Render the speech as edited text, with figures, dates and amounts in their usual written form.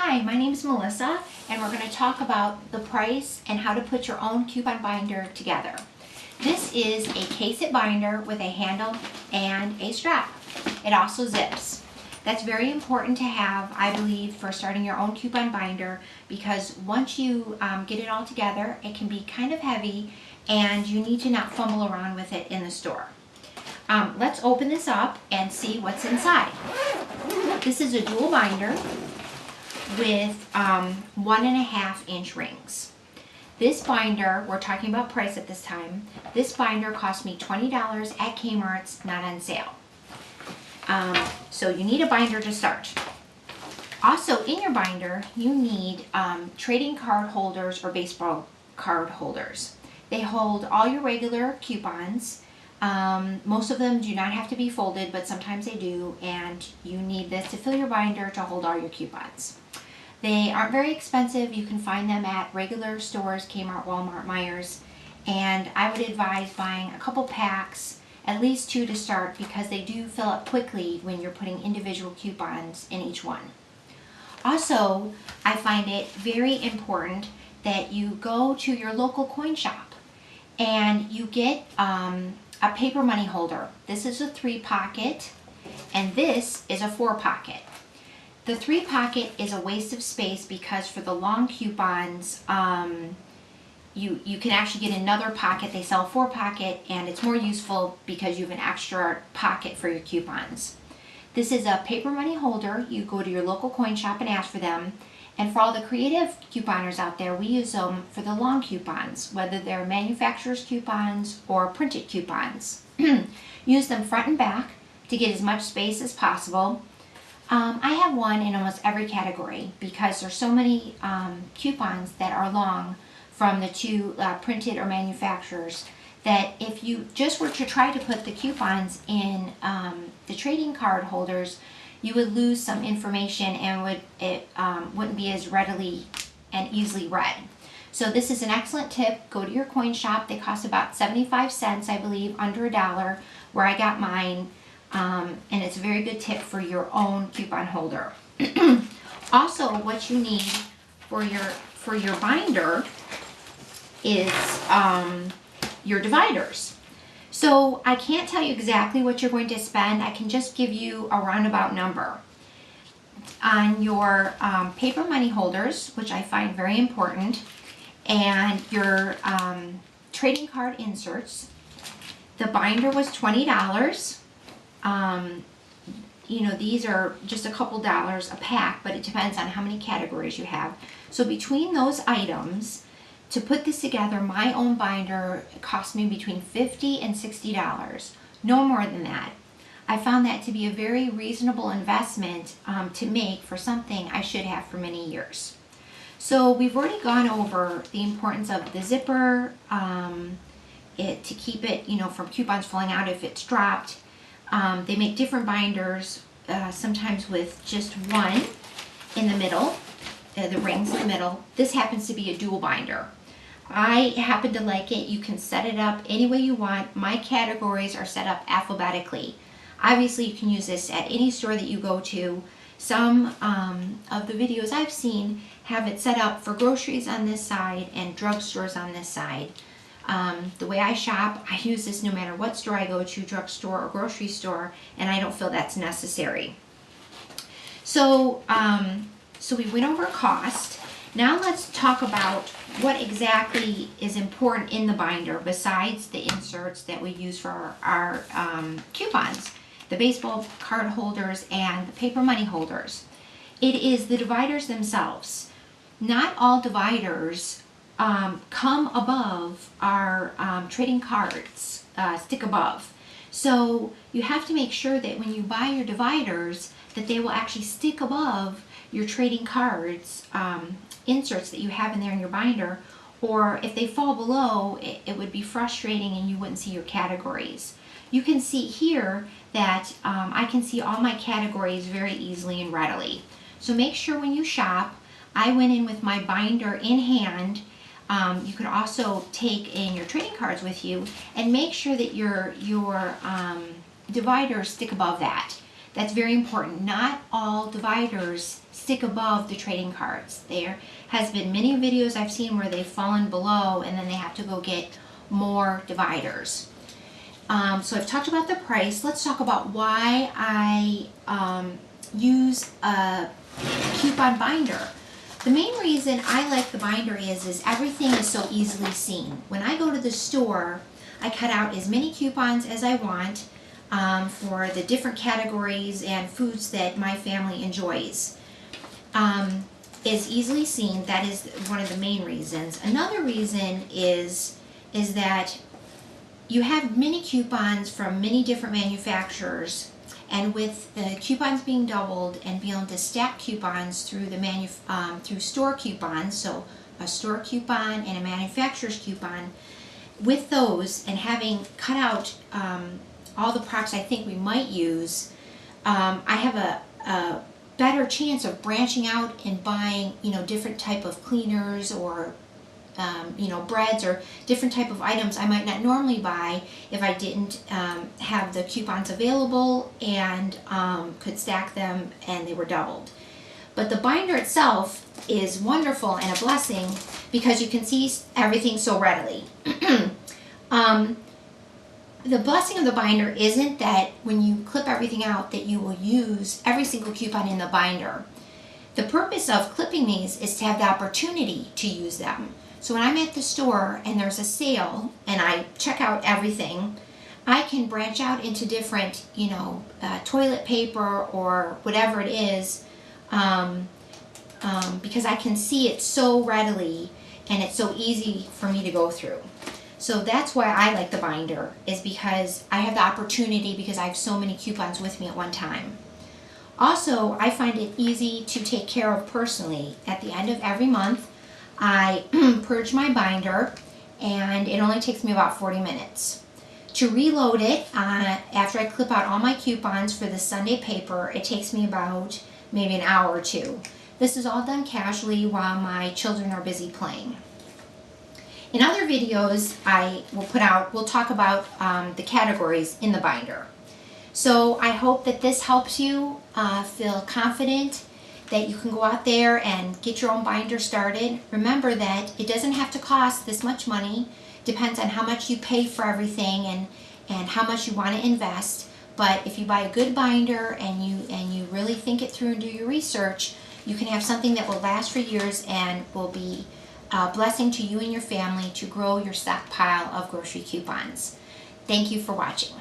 Hi, my name is Melissa, and we're going to talk about the price and how to put your own coupon binder together. This is a case-it binder with a handle and a strap. It also zips. That's very important to have, I believe, for starting your own coupon binder, because once you get it all together, it can be kind of heavy and you need to not fumble around with it in the store. Let's open this up and see what's inside. This is a dual binder with 1.5 inch rings. This binder, we're talking about price at this time, this binder cost me $20 at Kmart's, not on sale. So you need a binder to start. Also in your binder, you need trading card holders or baseball card holders. They hold all your regular coupons. Most of them do not have to be folded, but sometimes they do, and you need this to fill your binder to hold all your coupons. They aren't very expensive. You can find them at regular stores, Kmart, Walmart, Meijer, and I would advise buying a couple packs, at least 2 to start, because they do fill up quickly when you're putting individual coupons in each one. Also, I find it very important that you go to your local coin shop and you get a paper money holder. This is a 3-pocket and this is a 4-pocket. The 3-pocket is a waste of space because for the long coupons, you can actually get another pocket. They sell a 4-pocket and it's more useful because you have an extra pocket for your coupons. This is a paper money holder. You go to your local coin shop and ask for them. And for all the creative couponers out there, we use them for the long coupons, whether they're manufacturer's coupons or printed coupons. Use them front and back to get as much space as possible. I have one in almost every category because there's so many coupons that are long from the two printed or manufacturers that if you just were to try to put the coupons in the trading card holders, you would lose some information and it wouldn't be as readily and easily read. So this is an excellent tip. Go to your coin shop. They cost about 75 cents, I believe, under $1, where I got mine. And it's a very good tip for your own coupon holder. Also, what you need for your binder is your dividers. So I can't tell you exactly what you're going to spend. I can just give you a roundabout number. On your paper money holders, which I find very important, and your trading card inserts, the binder was $20. You know, these are just a couple dollars a pack, but it depends on how many categories you have. So between those items, to put this together, my own binder cost me between $50 and $60, no more than that. I found that to be a very reasonable investment to make for something I should have for many years. So we've already gone over the importance of the zipper, to keep it, from coupons falling out if it's dropped. They make different binders, sometimes with just one in the middle, the rings in the middle. This happens to be a dual binder. I happen to like it. You can set it up any way you want. My categories are set up alphabetically. Obviously, you can use this at any store that you go to. Some of the videos I've seen have it set up for groceries on this side and drugstores on this side. The way I shop, I use this no matter what store I go to, drugstore or grocery store, and I don't feel that's necessary. So, so we went over cost. Now let's talk about what exactly is important in the binder besides the inserts that we use for our coupons, the baseball card holders and the paper money holders. It is the dividers themselves. Not all dividers come above our trading cards, stick above. So you have to make sure that when you buy your dividers that they will actually stick above your trading cards inserts that you have in there in your binder, or if they fall below, it would be frustrating and you wouldn't see your categories. You can see here that I can see all my categories very easily and readily. So make sure when you shop, I went in with my binder in hand. You could also take in your trading cards with you and make sure that your dividers stick above that. That's very important. Not all dividers stick above the trading cards. There has been many videos I've seen where they've fallen below and then they have to go get more dividers. So I've talked about the price. Let's talk about why I use a coupon binder. The main reason I like the binder is everything is so easily seen. When I go to the store, I cut out as many coupons as I want for the different categories and foods that my family enjoys. Is easily seen. That is one of the main reasons. Another reason is that you have many coupons from many different manufacturers, and with the coupons being doubled and being able to stack coupons through the through store coupons, so a store coupon and a manufacturer's coupon, with those and having cut out all the products I think we might use, I have a better chance of branching out and buying, different type of cleaners or breads or different type of items I might not normally buy if I didn't have the coupons available and could stack them and they were doubled. But the binder itself is wonderful and a blessing because you can see everything so readily. The blessing of the binder isn't that when you clip everything out that you will use every single coupon in the binder. The purpose of clipping these is to have the opportunity to use them. So when I'm at the store and there's a sale and I check out everything, I can branch out into different, toilet paper or whatever it is, because I can see it so readily and it's so easy for me to go through. So that's why I like the binder, is because I have the opportunity because I have so many coupons with me at one time. Also, I find it easy to take care of personally. At the end of every month, I purge my binder, and it only takes me about 40 minutes. To reload it, after I clip out all my coupons for the Sunday paper, it takes me about maybe an hour or two. This is all done casually while my children are busy playing. In other videos I will put out, we'll talk about the categories in the binder. So I hope that this helps you feel confident that you can go out there and get your own binder started. Remember that it doesn't have to cost this much money. Depends on how much you pay for everything and how much you want to invest. But if you buy a good binder and you really think it through and do your research, you can have something that will last for years and will be a blessing to you and your family to grow your stockpile of grocery coupons. Thank you for watching.